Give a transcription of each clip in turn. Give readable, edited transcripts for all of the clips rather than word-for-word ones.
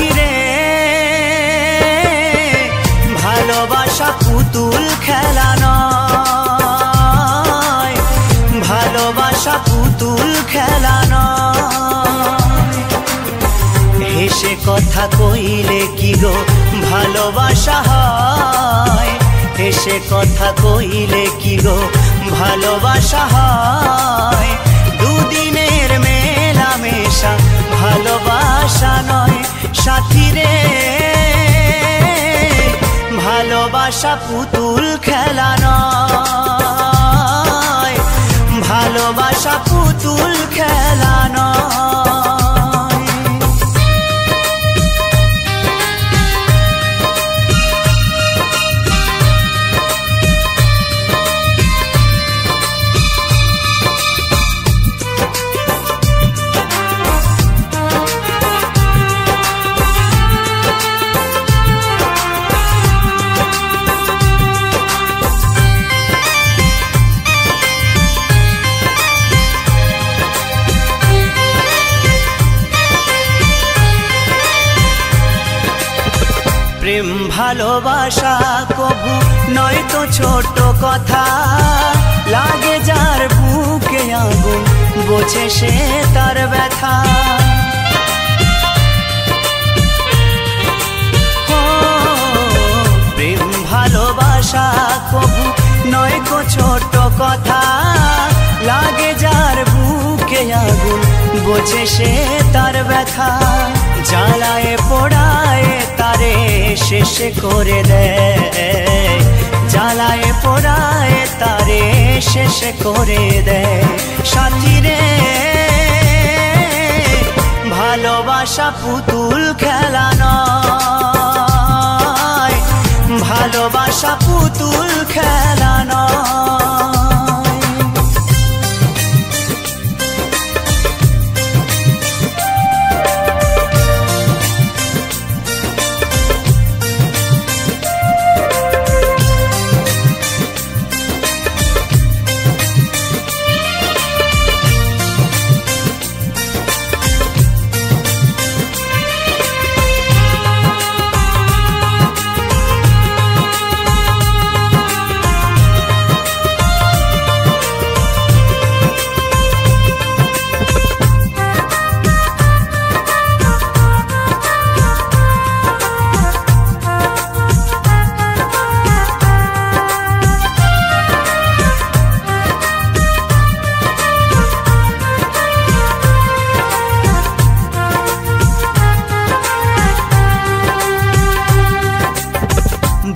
সাথী রে ভালোবাসা পুতুল খেলা নয়, ভালোবাসা পুতুল খেলা নয়। হেসে কথা কইলে কি গো ভালোবাসা হয়, হেসে কথা কইলে কি গো ভালোবাসা হয়। দুদিনের মেলামেশা ভালোবাসা নয় সাথী রে, ভালোবাসা পুতুল খেলা নয়, ভালোবাসা পুতুল খেলা নয়। প্রেম ভালোবাসা কবু নয় তো ছোট কথা, লাগে যার বুকে আগুন বোঝে সে তার ব্যথা। প্রেম ভালোবাসা কবু নয় তো ছোট কথা, লাগে যার বুকে আগুন বোঝে সে তার ব্যথা। জ্বালায় পোড়ায় তারে শেষ করে দেয়, জ্বালায় পোড়ায় তারে শেষ করে দেয় সাথী রে, ভালোবাসা পুতুল খেলা নয়, ভালোবাসা পুতুল খেলা নয়।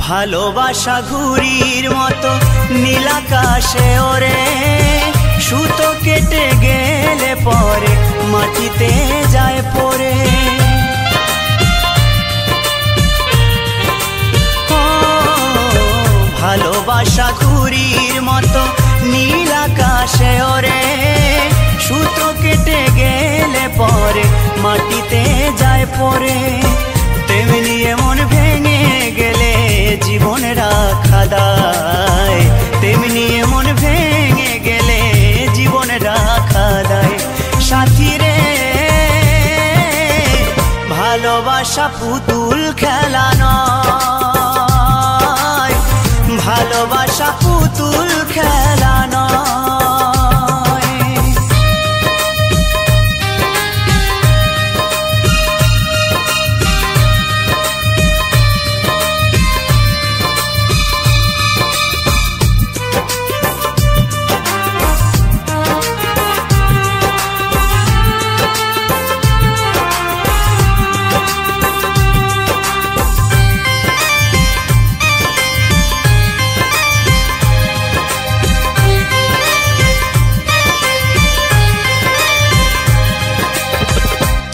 ভালোবাসা ঘুড়ির মতো নীলাকাশে ওরে, সুতো কেটে গেলে পরে মাটিতে যায় পড়ে। ভালোবাসা ঘুড়ির মতো নীলাকাশে ওরে, সুতো কেটে গেলে পরে মাটিতে যায় পড়ে। তেমনি এমন ভেঙে গেলে জীবন রাখা দায়, তেমনি এমন ভেঙে গেলে জীবন রাখা দায় সাথী রে, ভালোবাসা পুতুল খেলা নয়, ভালোবাসা পুতুল খেলা নয়।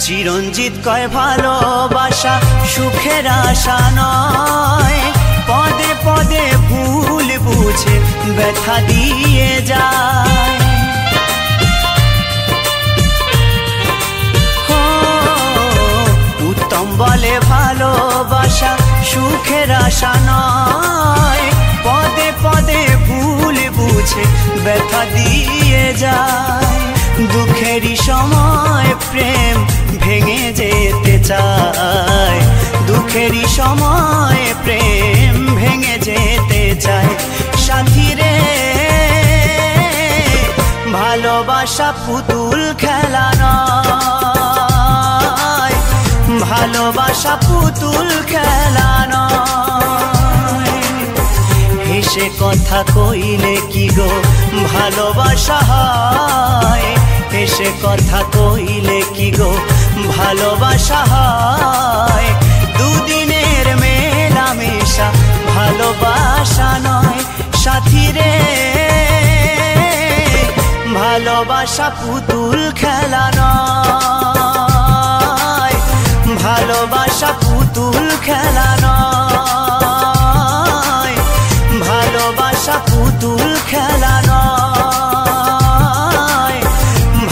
চিরঞ্জিত কয় ভালোবাসা সুখের আশা নয়, পদে পদে ভুল বুঝে ব্যথা দিয়ে যায়। উত্তম বলে ভালোবাসা সুখের আশা নয়, পদে পদে ভুল বুঝে ব্যথা দিয়ে যায়। দুঃখেরই সময় প্রেম ভেঙে যেতে চায়, দুঃখেরই সময় প্রেম ভেঙে যেতে চায় সাথী রে। ভালোবাসা পুতুল খেলা নয়, ভালোবাসা পুতুল খেলা নয়। হেসে কথা কইলে কি গো ভালোবাসা হয়, হেসে কথা কইলে কি গো ভালোবাসা হয়। দুদিনের মেলামেশা ভালোবাসা নয় সাথী রে। ভালোবাসা পুতুল খেলা নয়, ভালোবাসা পুতুল খেলা নয়, ভালোবাসা পুতুল খেলা নয়,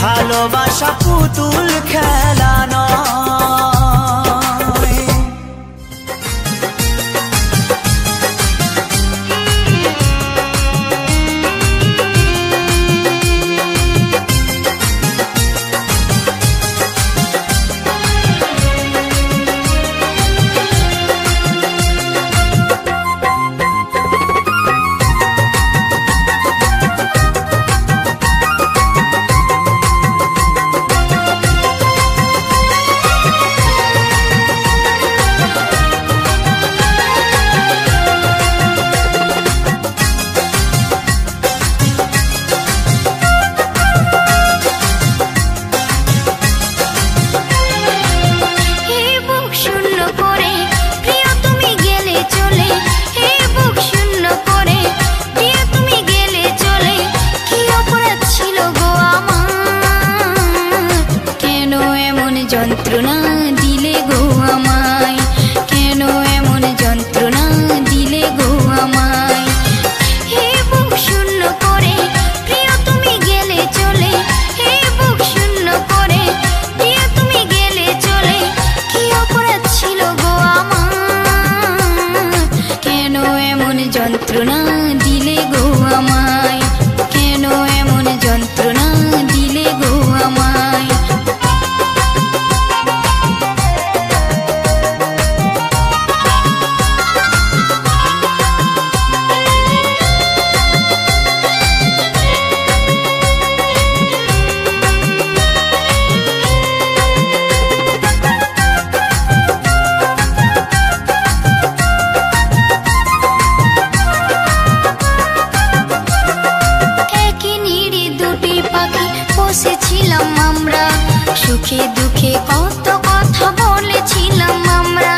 ভালোবাসা পুতুল খেলা নয়। যন্ত্রণা দিলে গো আমায়, কেন এমন যন্ত্রণা দিলে গো আমায়। হে বুক শূন্য করে প্রিয় তুমি গেলে চলে, হে বুক শূন্য করে প্রিয় তুমি গেলে চলে। কি অপরাধ ছিল গো আমার, কেন এমন যন্ত্রণা দিলে গো আমায়, কেন এমন যন্ত্রণা দিলে গো আমায়। বসেছিলাম আমরা, সুখে দুঃখে কত কথা বলেছিলাম আমরা।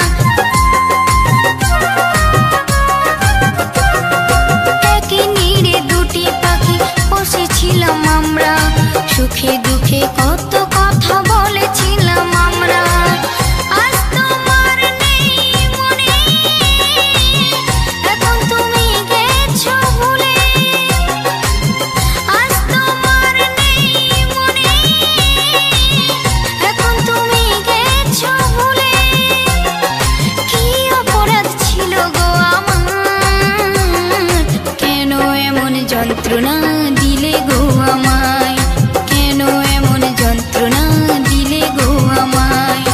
একই নিড়ে দুটি পাখি বসেছিলাম আমরা, সুখে দুঃখে কত কথা বলেছিলাম আমরা। আজ তোমার নেই মনে, এখন তুমি গেছো ভুলে। আজ তোমার নেই মনে, এখন তুমি গেছো ভুলে। কি অপরাধ ছিল গো আমার, কেন এমন যন্ত্রণা দিলে গো আমায়, কেন এমন যন্ত্রণা দিলে গো আমায়।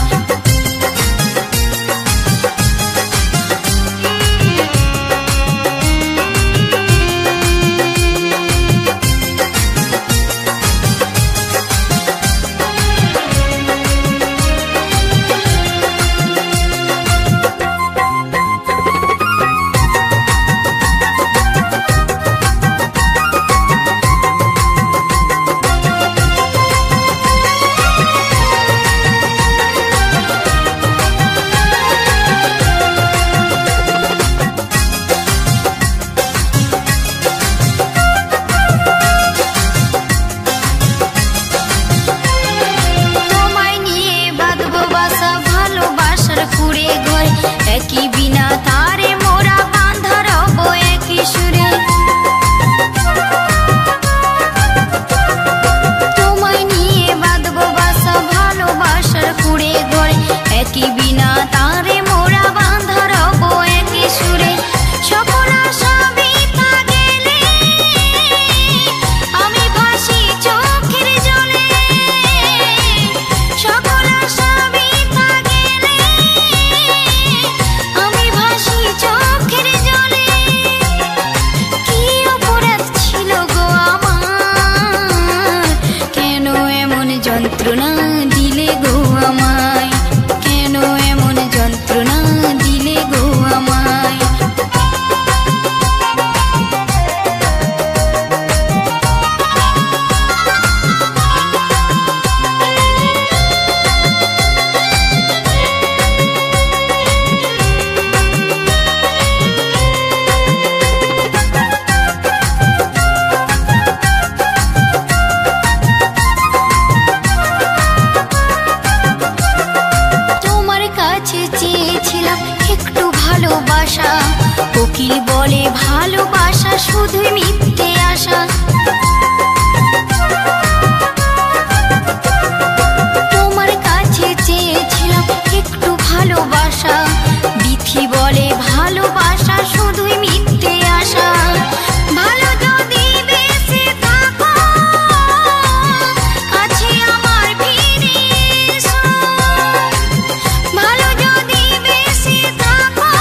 শুধুই মিথ্যে আশা। তোমার কাছে চেয়েছিলাম একটু ভালোবাসা, বিধি বলে ভালোবাসা শুধুই মিথ্যে আশা। ভালো যদি বেঁচে থাকো কাছে আমার ফিরে এসো, ভালো যদি বেঁচে থাকো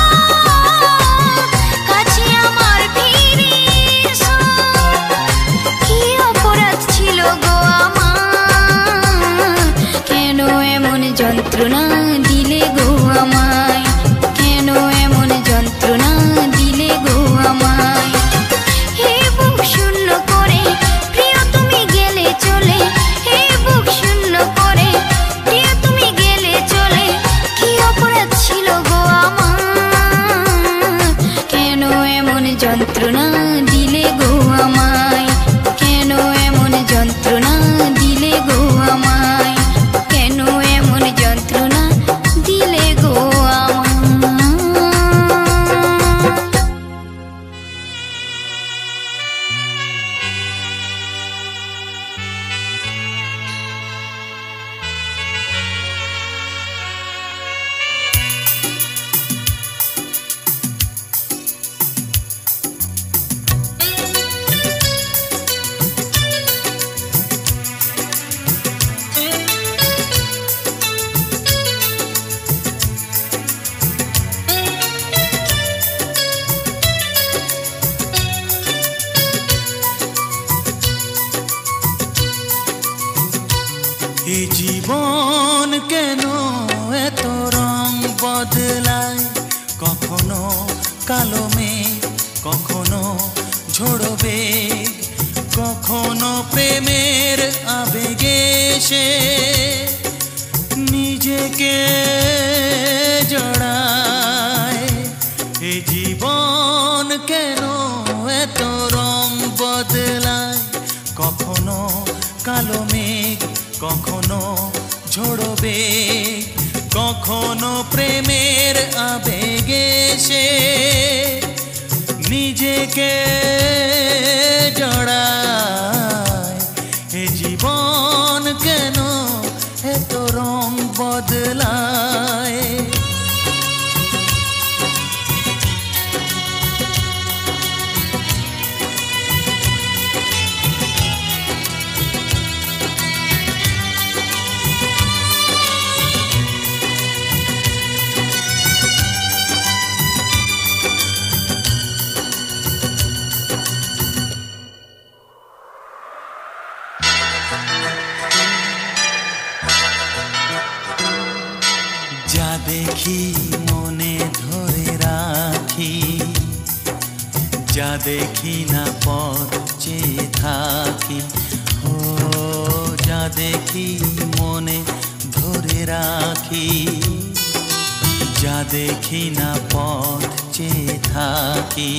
কাছে আমার ফিরে এসো। কি অপরাধ ছিল গো আমার, কেন এমন যন্ত্রণা দিলে গো আমায়, কেন এমন যন্ত্রণা দিলে গো আমায়। হে বুক শূন্য করে প্রিয় তুমি গেলে চলে, হে বুক শূন্য করে প্রিয় তুমি গেলে চলে। কি অপরাধ ছিল গো আমার, কেন এমন যন্ত্রণা দিলে গো আমায়, কেন এমন যন্ত্রণা দিলে গো আমায়, কেন এমন যন্ত্রণা দিলে গো আমায়। এই জীবন কেন এত রং বদলায়, কখনো কালো মেঘ, কখনো ঝোড়ো বেগ, কখনো প্রেমের আবেগে সে নিজেকে জড়ায়। এই জীবন কেন এত রং বদলায়, কখনো কালো মেঘ, কখনো ঝোড়ো বেগ, কখনো প্রেমের আবেগে সে নিজেকে জড়ায়। এ জীবন কেন এত রং বদলায়। যা দেখি মনে ধরে রাখি, যা দেখি না পথ চেয়ে থাকি। ও যা দেখি মনে ধরে রাখি, যা দেখি না পথ চেয়ে থাকি।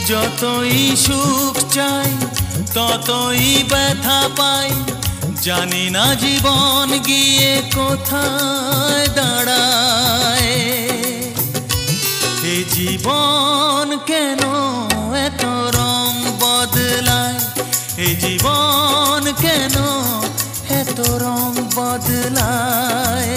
যতই সুখ চাই ততই ব্যথা পাই, জানি না জীবন গিয়ে কোথায় দাঁড়ায়। এ জীবন কেন এত রং বদলায়, এ জীবন কেন এত রং বদলায়।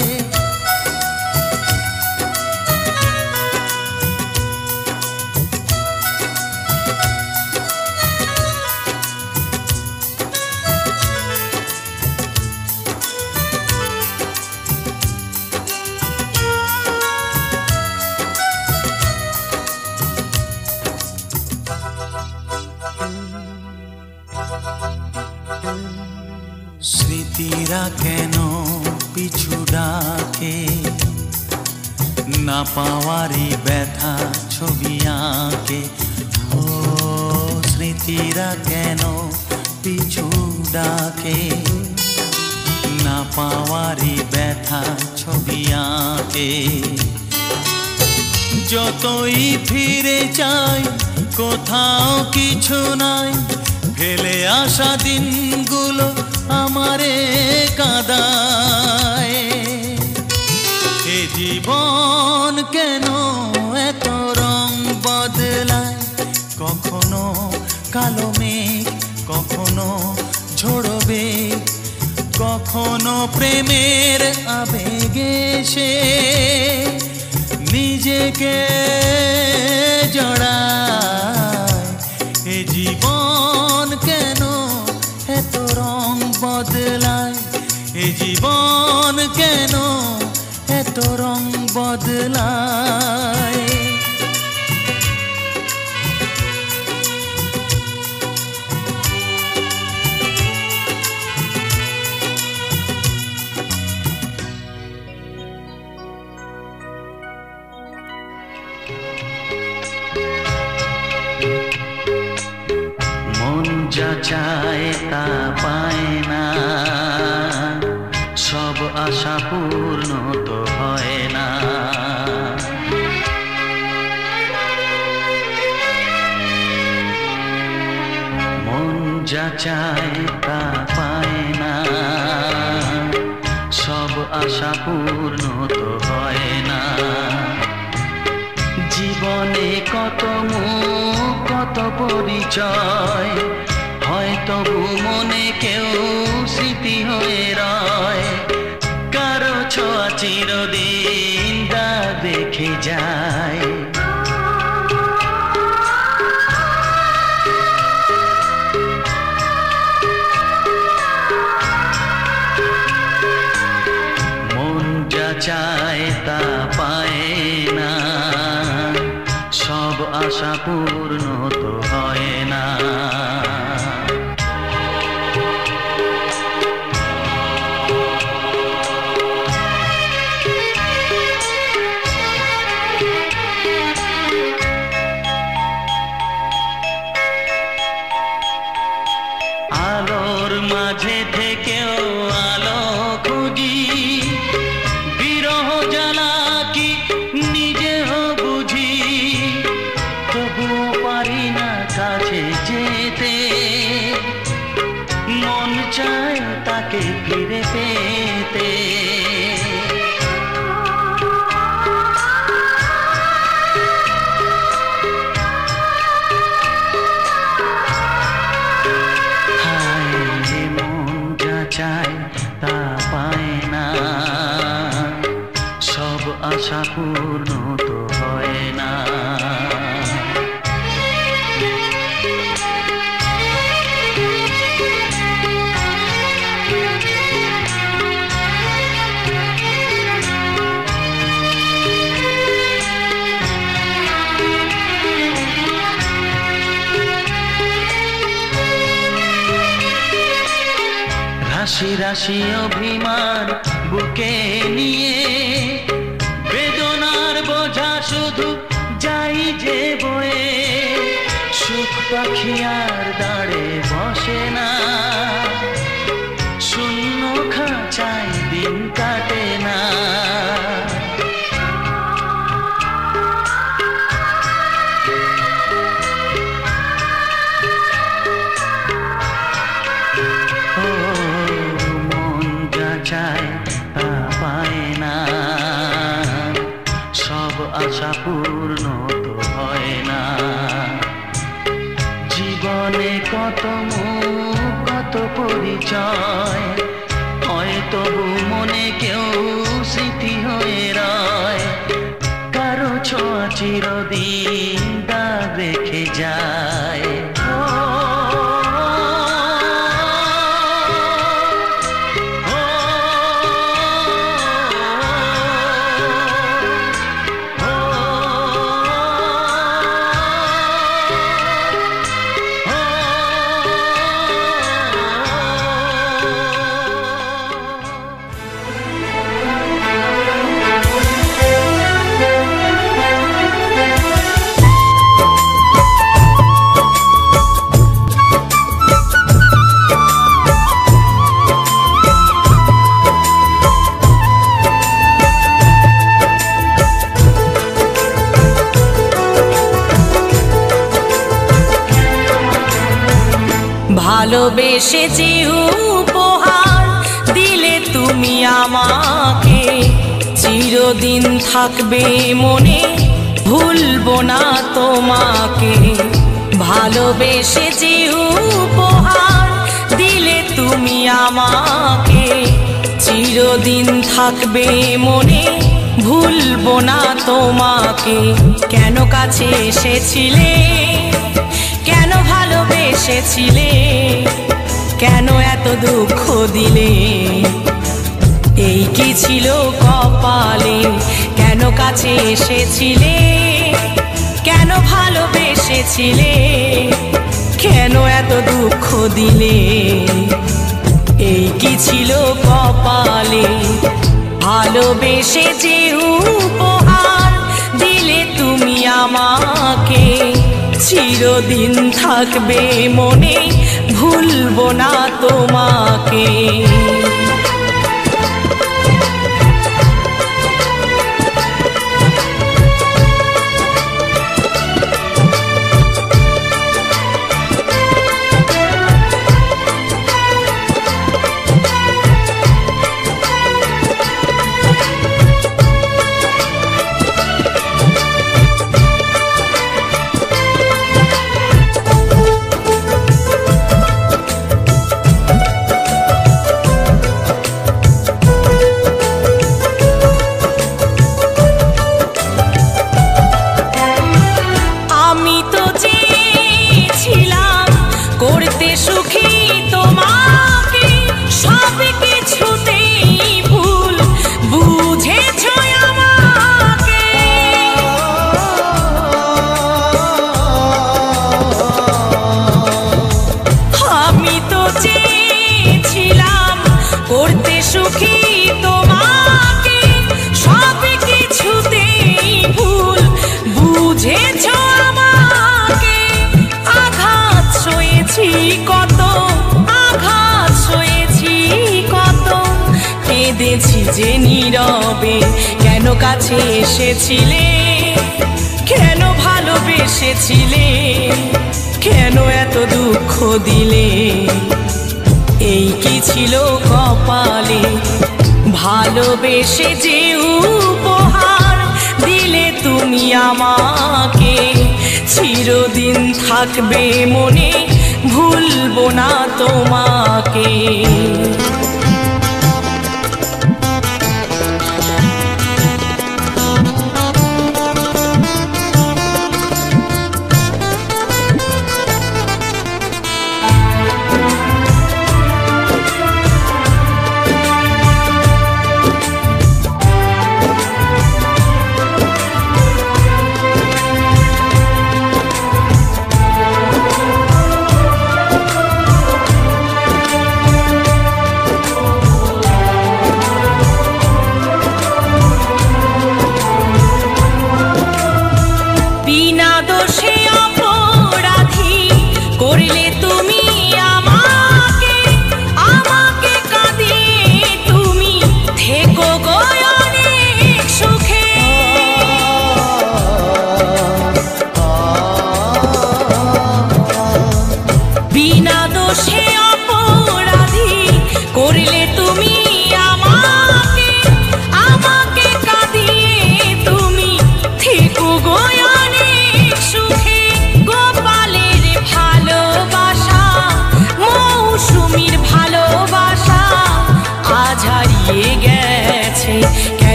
স্মৃতিরা কেন পিছু ডাকে, না পাওয়ারই ব্যথা ছবি আঁকে। ও স্মৃতিরা কেন পিছু ডাকে, না পাওয়ারই ব্যথা ছবি আঁকে। যতই ফিরে চাই কোথাও কিছু নাই, ফেলে আসা দিনগুলো আমারে কাঁদায়। এ জীবন কেন এত রং বদলায়, কালো মেঘ কখনো ঝরবে, কখনো প্রেমের আবেগে সে নিজেকে জড়ায়। এ জীবন কেন এত রং বদলায়, এ জীবন কেন এত রং বদলায়। যা চায় তা পায় না, সব আশা পূর্ণ তো হয় না। মন যা চায় তা পায় না, সব আশা পূর্ণ তো হয় না। জীবনে কত মুখ কত পরিচয়, হয়তো মনে কেউ স্মৃতি হয়ে রয়। কারো ছোঁয়া চিরদিন দা দেখে যায়। মন যা চায় তা পায় না, সব আশা পূর্ণ তো হয় না। আলোর মাঝে থেকেও আলো খুঁজি, বিরহ জ্বালা কি নিজেও বুঝি। তবুও পারি না কাছে যেতে, মন চায় তাকে ফিরে পেতে। চায় তা পায় না, সব আশা পূর্ণ তো হয় না। রাশি রাশি অভিমান বুকে নিয়ে, বেদনার বোঝা শুধু যাই যে বয়ে। সুখ পাখি আর দাঁড়ে বসে না, শূন্য খাঁচায় দিন কাটে না। চায় তা পায় না, সব আশা পূর্ণ তো হয় না। জীবনে কত মুখ কত পরিচয়, হয়তো মনে কেউ স্মৃতি হয়ে রয়। কারো ছোঁয়া চিরদিন দা রেখে যায়। ভালোবেসে যে উপহার দিলে তুমি আমাকে, চিরদিন থাকবে মনে, ভুলবো না তোমাকে। ভালো ভালোবেসে যে উপহার দিলে তুমি আমাকে, চিরদিন থাকবে মনে, ভুলবো না তোমাকে। কেন কাছে এসেছিলে, কেন ভালোবেসেছিলে, কেন এত দুঃখ দিলে, এই কি ছিল কপালে। কেন কাছে এসেছিলে, কেন ভালোবেসেছিলে, কেন এত দুঃখ দিলে, এই কি ছিল কপালে। ভালোবেসে যে উপহার দিলে তুমি আমাকে, চিরদিন থাকবে মনে, ভুলবো না তোমাকে। কেঁদেছি যে নীরবে, কেন কাছে এসেছিলে, কেন ভালোবেসেছিলে, কেন এত দুঃখ দিলে, এই কি ছিল কপালে। ভালোবেসে যে উপহার দিলে তুমি আমাকে, চিরদিন থাকবে মনে, ভুলবো না তোমাকে।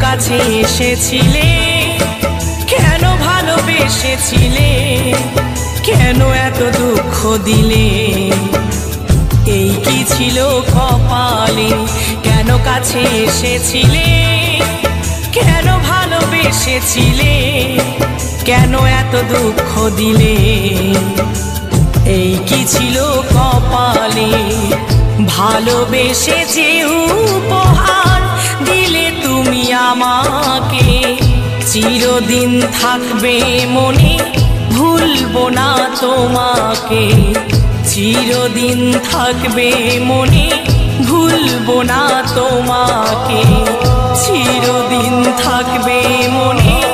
কাছে এসেছিলে, কেন ভালোবেসেছিলে, কেন এত দুঃখ দিলে, এই কি ছিল কপালে। কেন কাছে এসেছিলে, কেন ভালোবেসেছিলে, কেন এত দুঃখ দিলে, এই কি ছিল কপালে। ভালোবেসে যে উপহার দিলে তুমি আমাকে, চিরদিন থাকবে মনে, ভুলবো না তোমাকে। চিরদিন থাকবে মনে, ভুলবো না তোমাকে। চিরদিন থাকবে মনে।